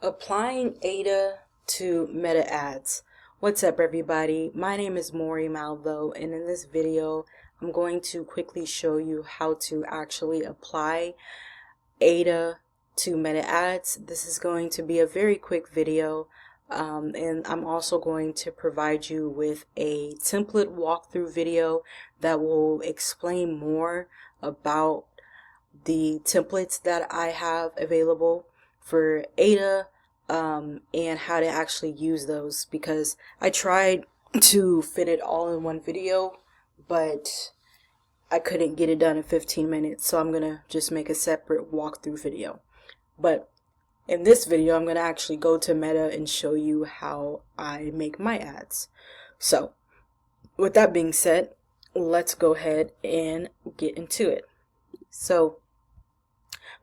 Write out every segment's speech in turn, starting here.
Applying AIDA to meta ads. What's up, everybody? My name is Morii Malveaux, and in this video I'm going to quickly show you how to actually apply AIDA to meta ads. This is going to be a very quick video, and I'm also going to provide you with a template walkthrough video that will explain more about the templates that I have available for AIDA, and how to actually use those, because I tried to fit it all in one video, but I couldn't get it done in 15 minutes, so I'm gonna just make a separate walkthrough video. But in this video, I'm gonna actually go to Meta and show you how I make my ads. So with that being said, let's go ahead and get into it. So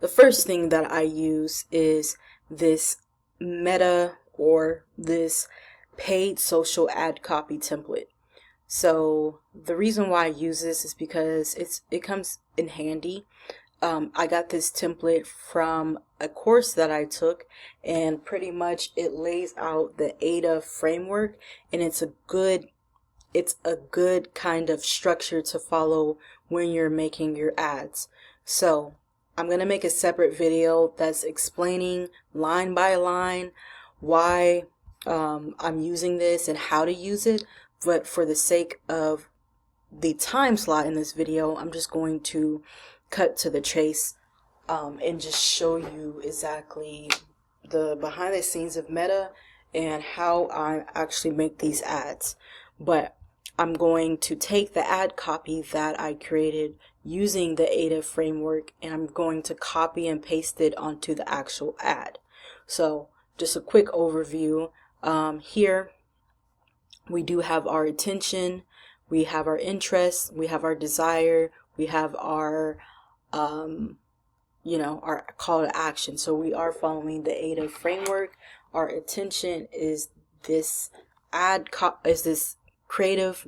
the first thing that I use is this Meta, or this paid social ad copy template. So the reason why I use this is because it comes in handy. I got this template from a course that I took, and pretty much it lays out the AIDA framework, and it's a good kind of structure to follow when you're making your ads. So I'm going to make a separate video that's explaining line by line why I'm using this and how to use it. But for the sake of the time slot in this video, I'm just going to cut to the chase and just show you exactly the behind the scenes of Meta and how I actually make these ads. But I'm going to take the ad copy that I created using the AIDA framework, and I'm going to copy and paste it onto the actual ad. So just a quick overview. Here we do have our attention, we have our interest, we have our desire, we have our our call to action. So we are following the AIDA framework. Our attention is this creative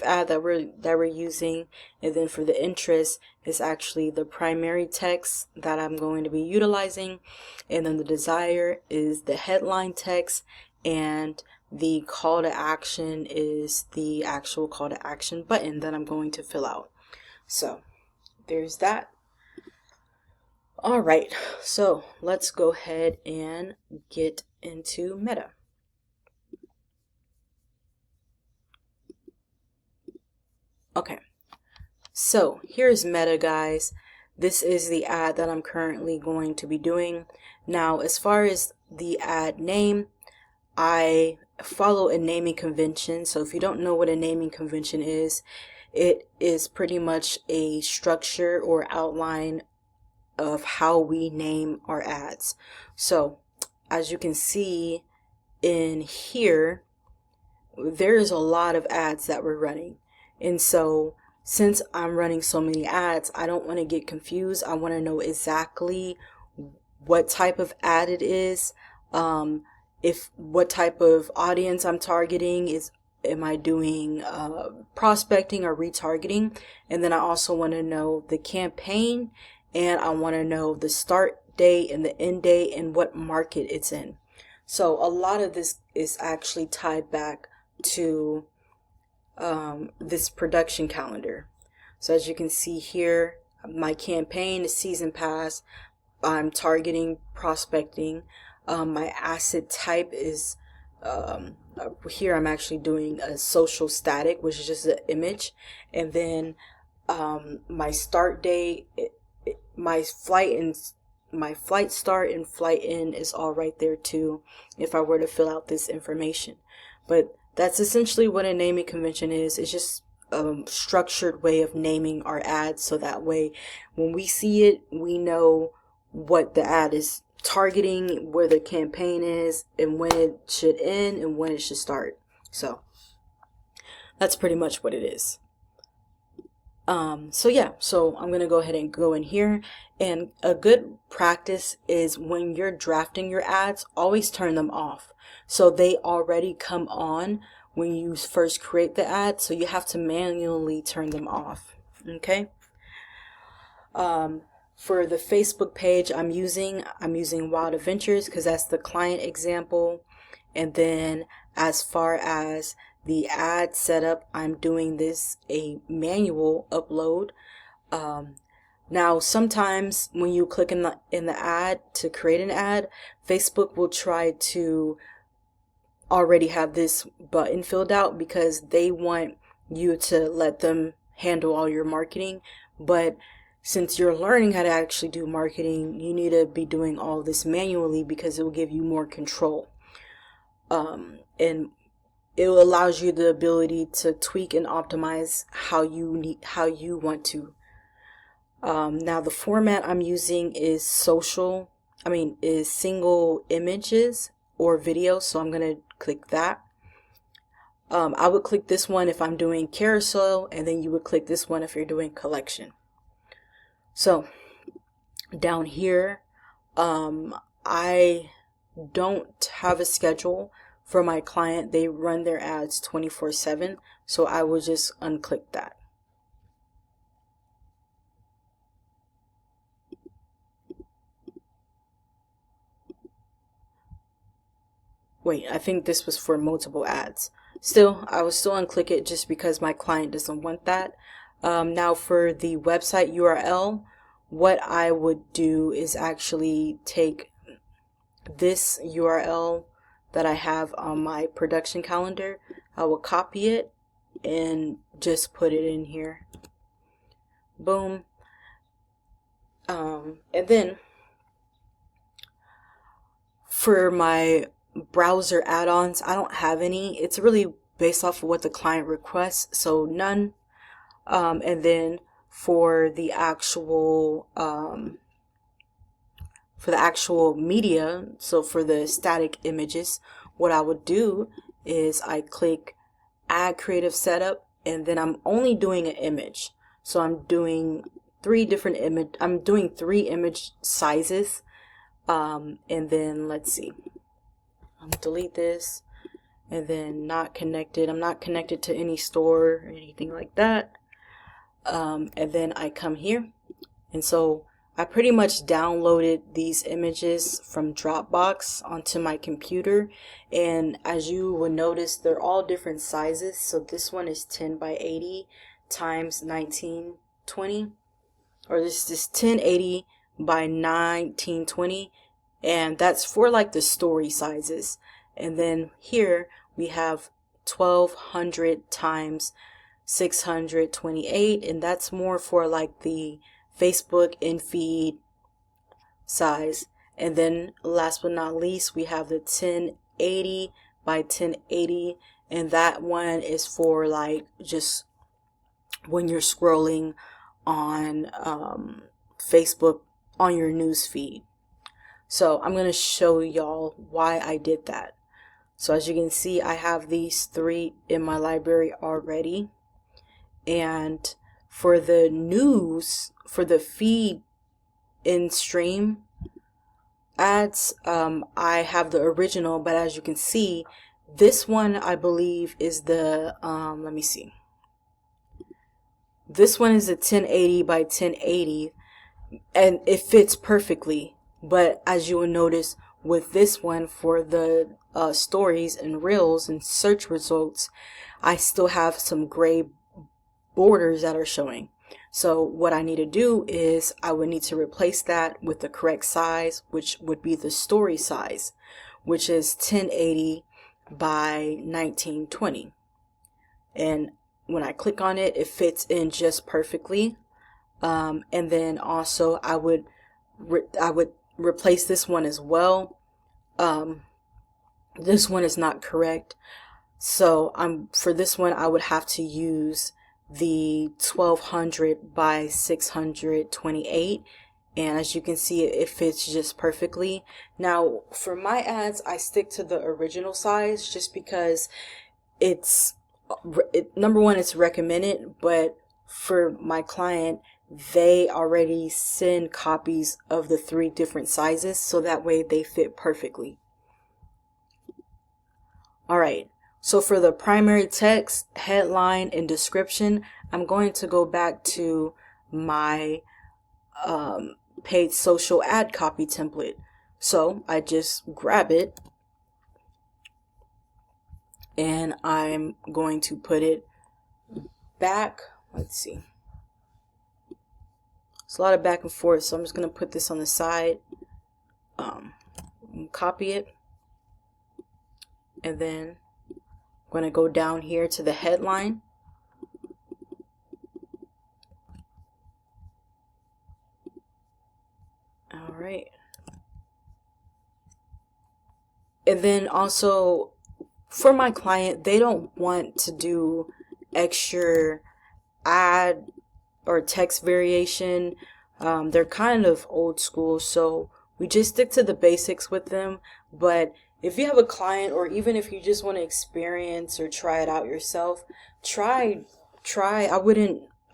ad that we're using, and then for the interest is actually the primary text that I'm going to be utilizing, and then the desire is the headline text, and the call to action is the actual call to action button that I'm going to fill out. So there's that. All right, so let's go ahead and get into Meta. Okay, so here's Meta, guys. This is the ad that I'm currently going to be doing. Now, as far as the ad name, I follow a naming convention. So if you don't know what a naming convention is, it is pretty much a structure or outline of how we name our ads. So as you can see in here, there is a lot of ads that we're running. And so since I'm running so many ads, I don't want to get confused. I want to know exactly what type of ad it is, if what type of audience I'm targeting is. Am I doing prospecting or retargeting? And then I also want to know the campaign, and I want to know the start date and the end date and what market it's in. So a lot of this is actually tied back to this production calendar. So as you can see here, my campaign is season pass. I'm targeting prospecting. My asset type is here I'm actually doing a social static, which is just an image, and then my start date, my flight start and flight end is all right there too, if I were to fill out this information. But that's essentially what a naming convention is. It's just a structured way of naming our ads, so that way when we see it, we know what the ad is targeting, where the campaign is, and when it should end and when it should start. So that's pretty much what it is. So I'm gonna go ahead and go in here, and a good practice is when you're drafting your ads, always turn them off, so they already come on when you first create the ad, so you have to manually turn them off. Okay. For the Facebook page I'm using Wild Adventures because that's the client example. And then as far as the ad setup, I'm doing this a manual upload. Now sometimes when you click in the ad to create an ad, Facebook will try to already have this button filled out because they want you to let them handle all your marketing. But since you're learning how to actually do marketing, you need to be doing all this manually because it will give you more control. And it allows you the ability to tweak and optimize how you want to. Now the format I'm using is single images or video, so I'm gonna click that. I would click this one if I'm doing carousel, and then you would click this one if you're doing collection. So down here, I don't have a schedule for my client. They run their ads 24/7, so I will just unclick that. Wait, I think this was for multiple ads. Still, I will still unclick it just because my client doesn't want that. Now for the website URL, what I would do is actually take this URL that I have on my production calendar. I will copy it and just put it in here. Boom. And then for my browser add-ons, I don't have any. It's really based off of what the client requests, so none. And then for the actual media, so for the static images, what I would do is I click add creative setup, and then I'm only doing an image. So I'm doing three image sizes. And then let's see, delete this, and then not connected. I'm not connected to any store or anything like that. And then I come here, and so I pretty much downloaded these images from Dropbox onto my computer, and as you would notice, they're all different sizes. So this one is 10 by 80 times 1920, or this is 1080 by 1920, and that's for like the story sizes. And then here we have 1200 times 628, and that's more for like the Facebook in feed size. And then last but not least, we have the 1080 by 1080, and that one is for like just when you're scrolling on Facebook on your news feed. So I'm going to show y'all why I did that. So as you can see, I have these three in my library already. And for the news, for the feed in stream ads, I have the original, but as you can see, this one I believe is the, let me see. This one is a 1080 by 1080, and it fits perfectly. But as you will notice with this one, for the stories and reels and search results, I still have some gray borders that are showing. So what I need to do is I would need to replace that with the correct size, which would be the story size, which is 1080 by 1920. And when I click on it, it fits in just perfectly. And then also I would replace this one as well. This one is not correct. So for this one, I would have to use the 1200 by 628, and as you can see, it fits just perfectly. Now for my ads, I stick to the original size just because number one, it's recommended, but for my client, they already send copies of the three different sizes, so that way they fit perfectly. Alright, so for the primary text, headline, and description, I'm going to go back to my paid social ad copy template. So I just grab it and I'm going to put it back. Let's see. It's a lot of back and forth, so I'm just going to put this on the side, copy it, and then I'm going to go down here to the headline. All right. And then also for my client, they don't want to do extra ad or text variation. They're kind of old school, so we just stick to the basics with them. But if you have a client, or even if you just want to experience or try it out yourself, try.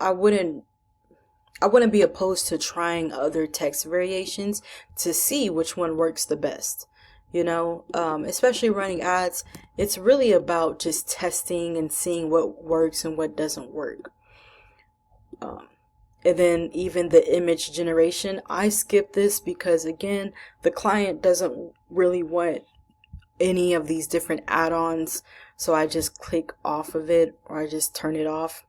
I wouldn't be opposed to trying other text variations to see which one works the best. You know, especially running ads, it's really about just testing and seeing what works and what doesn't work. And then even the image generation, I skip this because, again, the client doesn't really want any of these different add-ons, so I just click off of it, or I just turn it off.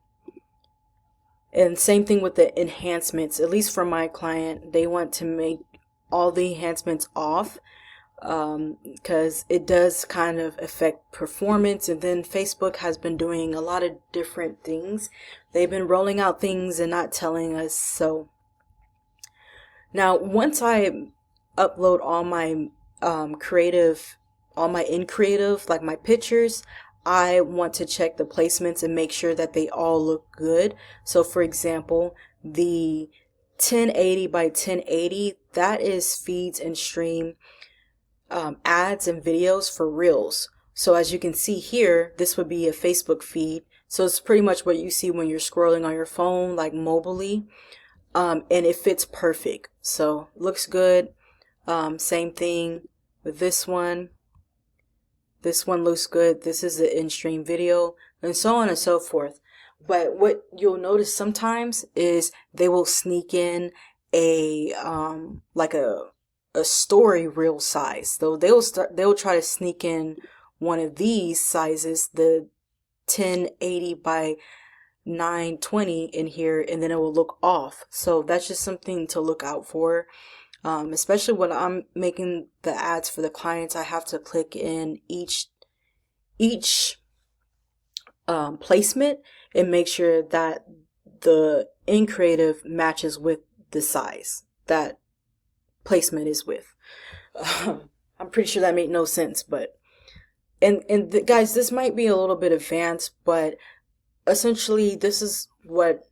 And same thing with the enhancements. At least for my client, they want to make all the enhancements off, because it does kind of affect performance. And then Facebook has been doing a lot of different things. They've been rolling out things and not telling us. So now once I upload all my in creative, like my pictures, I want to check the placements and make sure that they all look good. So for example, the 1080 by 1080, that is feeds and stream ads and videos for Reels. So as you can see here, this would be a Facebook feed. So it's pretty much what you see when you're scrolling on your phone, like mobilely. And it fits perfect. So looks good. Same thing with this one. This one looks good. This is the in-stream video, and so on and so forth. But what you'll notice sometimes is they will sneak in a like a story reel size. So they'll try to sneak in one of these sizes, the 1080 by 920 in here, and then it will look off. So that's just something to look out for. Especially when I'm making the ads for the clients, I have to click in each placement and make sure that the in creative matches with the size that placement is with. I'm pretty sure that made no sense, but guys, this might be a little bit advanced, but essentially this is what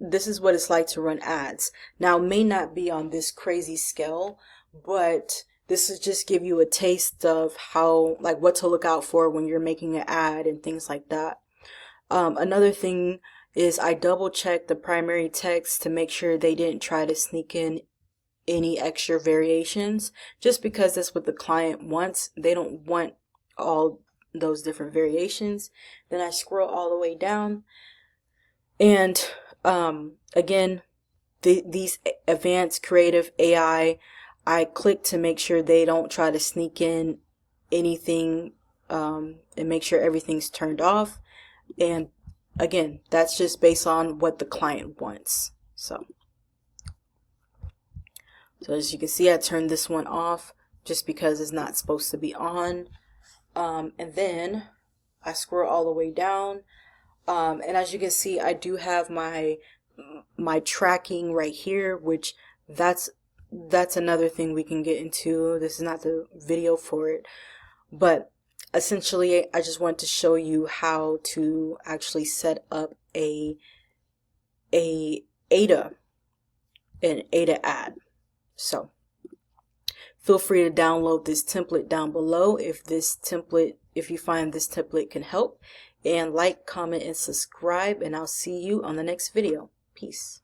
it's like to run ads. Now, it may not be on this crazy scale, but this is just give you a taste of how, like, what to look out for when you're making an ad and things like that. Another thing is I double check the primary text to make sure they didn't try to sneak in any extra variations, just because that's what the client wants. They don't want all those different variations. Then I scroll all the way down, and again, these advanced creative AI, I click to make sure they don't try to sneak in anything, and make sure everything's turned off. And again, that's just based on what the client wants. So as you can see, I turned this one off just because it's not supposed to be on. And then I scroll all the way down. And as you can see, I do have my tracking right here, which that's another thing we can get into. This is not the video for it, but essentially I just want to show you how to actually set up an AIDA ad. So feel free to download this template down below if you find this template can help. And like, comment, and subscribe, and I'll see you on the next video. Peace.